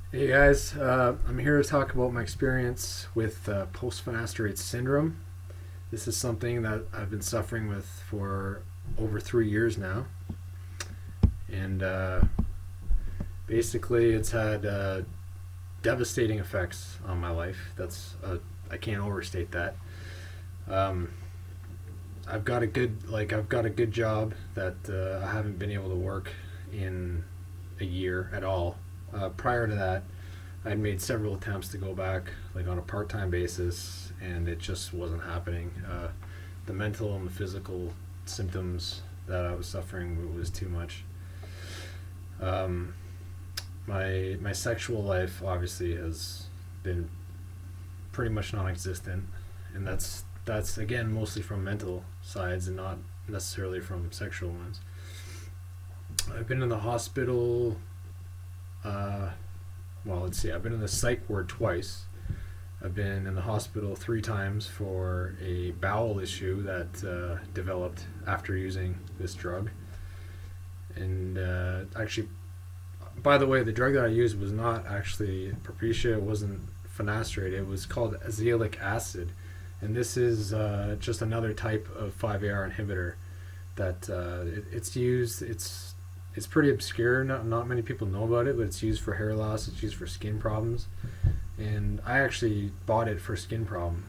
Hey guys, I'm here to talk about my experience with post-finasteride syndrome. This is something that I've been suffering with for over 3 years now, and basically it's had devastating effects on my life. I can't overstate that. Um, I've got a good job that I haven't been able to work in a year at all. Prior to that, I'd made several attempts to go back, like on a part-time basis, and it just wasn't happening. The mental and the physical symptoms that I was suffering was too much. Um, my sexual life obviously has been pretty much non-existent, and that's again mostly from mental sides and not necessarily from sexual ones. I've been in the hospital. Uh, well, let's see. I've been in the psych ward twice. I've been in the hospital 3 times for a bowel issue that developed after using this drug. And actually, by the way, the drug that I used was not actually Propecia. It wasn't finasteride. It was called azelaic acid, and this is just another type of 5-AR inhibitor that it's used. It's pretty obscure. Not many people know about it, but it's used for hair loss. It's used for skin problems, and I actually bought it for a skin problem.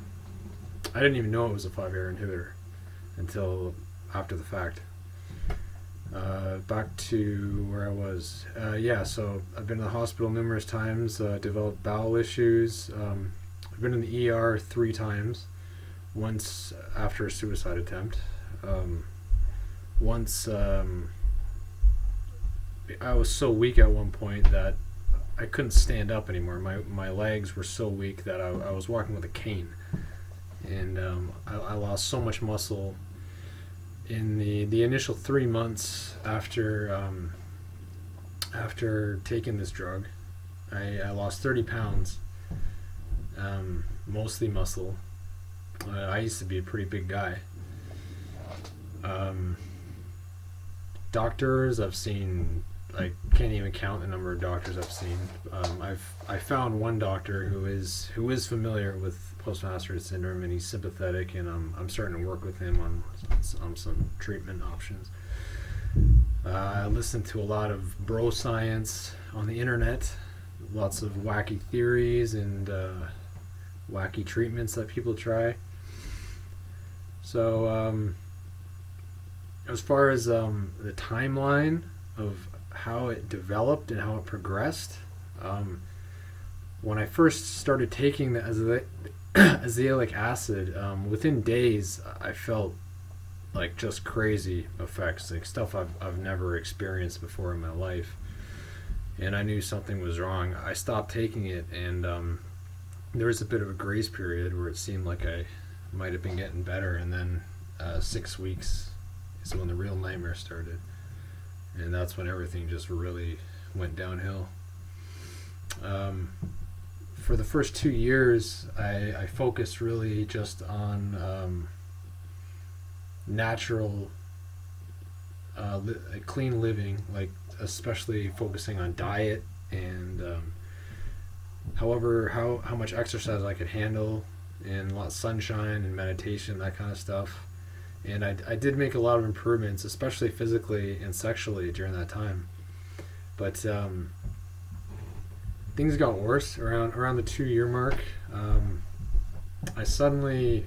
I didn't even know it was a 5-AR inhibitor until after the fact. Back to where I was. Yeah, so I've been in the hospital numerous times, developed bowel issues. I've been in the ER 3 times, once after a suicide attempt. Once I was so weak at one point that I couldn't stand up anymore. My legs were so weak that I was walking with a cane. And I lost so much muscle in the initial 3 months after taking this drug. I lost 30 pounds, mostly muscle. I used to be a pretty big guy. Doctors I've seen, I can't even count the number of doctors I've seen. I found one doctor who is familiar with post-finasteride syndrome, and he's sympathetic, and I'm starting to work with him on some treatment options. I listen to a lot of bro science on the internet, lots of wacky theories and wacky treatments that people try. So as far as the timeline of how it developed and how it progressed, when I first started taking the azelaic acid, within days I felt like just crazy effects, like stuff I've never experienced before in my life, and I knew something was wrong. I stopped taking it, and there was a bit of a grace period where it seemed like I might have been getting better, and then 6 weeks is when the real nightmare started, and that's when everything just really went downhill. For the first 2 years, I focused really just on natural, clean living, like especially focusing on diet and how much exercise I could handle, and a lot of sunshine and meditation, that kind of stuff. And I did make a lot of improvements, especially physically and sexually during that time. But things got worse around the 2 year mark. I suddenly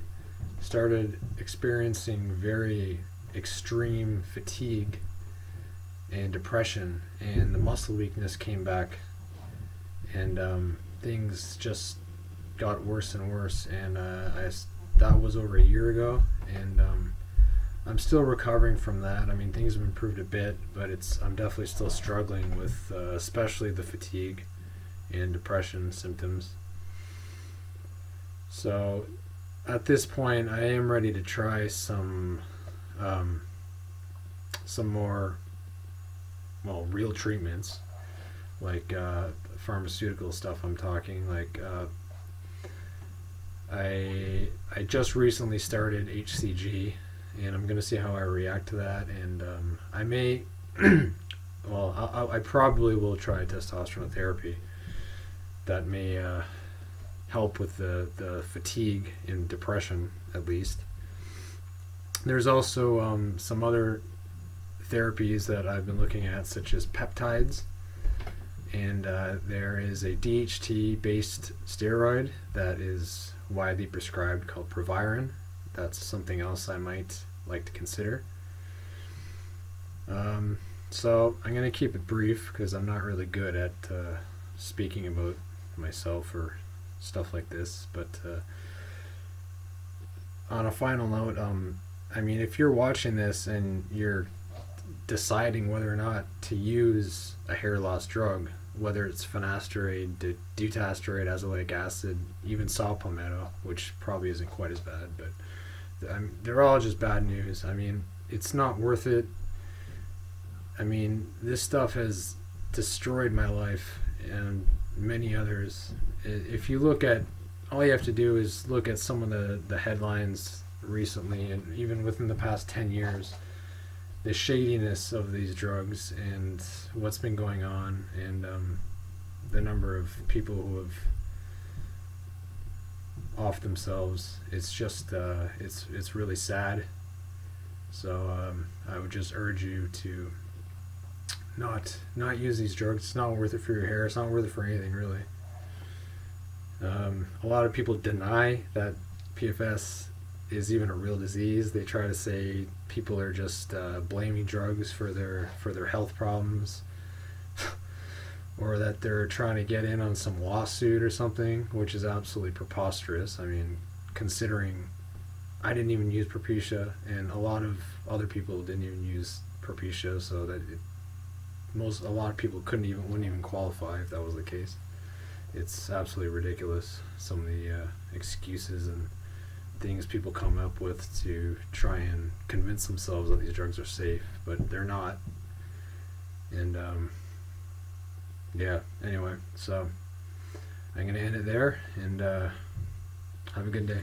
started experiencing very extreme fatigue and depression, and the muscle weakness came back, and things just got worse and worse. And that was over a year ago, and I'm still recovering from that. I mean, things have improved a bit, but I'm definitely still struggling with especially the fatigue and depression symptoms. So at this point, I am ready to try some more, well, real treatments, like pharmaceutical stuff. I'm talking like I just recently started HCG, and I'm gonna see how I react to that, and I may, well, I probably will try testosterone therapy. that may help with the fatigue and depression, at least. There's also some other therapies that I've been looking at, such as peptides. And there is a DHT-based steroid that is widely prescribed called Proviron. That's something else I might like to consider. So I'm going to keep it brief because I'm not really good at speaking about myself or stuff like this. But on a final note, I mean, if you're watching this and you're deciding whether or not to use a hair loss drug, whether it's finasteride, dutasteride, azelaic acid, even saw palmetto, which probably isn't quite as bad, but they're all just bad news. I mean, it's not worth it. I mean, this stuff has destroyed my life and many others. If you look at, all you have to do is look at some of the headlines recently, and even within the past 10 years, the shadiness of these drugs and what's been going on, and the number of people who have off themselves. It's just it's really sad. So I would just urge you to not use these drugs. It's not worth it for your hair. It's not worth it for anything, really. A lot of people deny that PFS is even a real disease. They try to say people are just blaming drugs for their health problems, or that they're trying to get in on some lawsuit or something, which is absolutely preposterous. I mean, considering I didn't even use Propecia, and a lot of other people didn't even use Propecia, so that a lot of people wouldn't even qualify if that was the case. It's absolutely ridiculous, some of the excuses and things people come up with to try and convince themselves that these drugs are safe, but they're not. And yeah, anyway, so I'm going to end it there, and have a good day.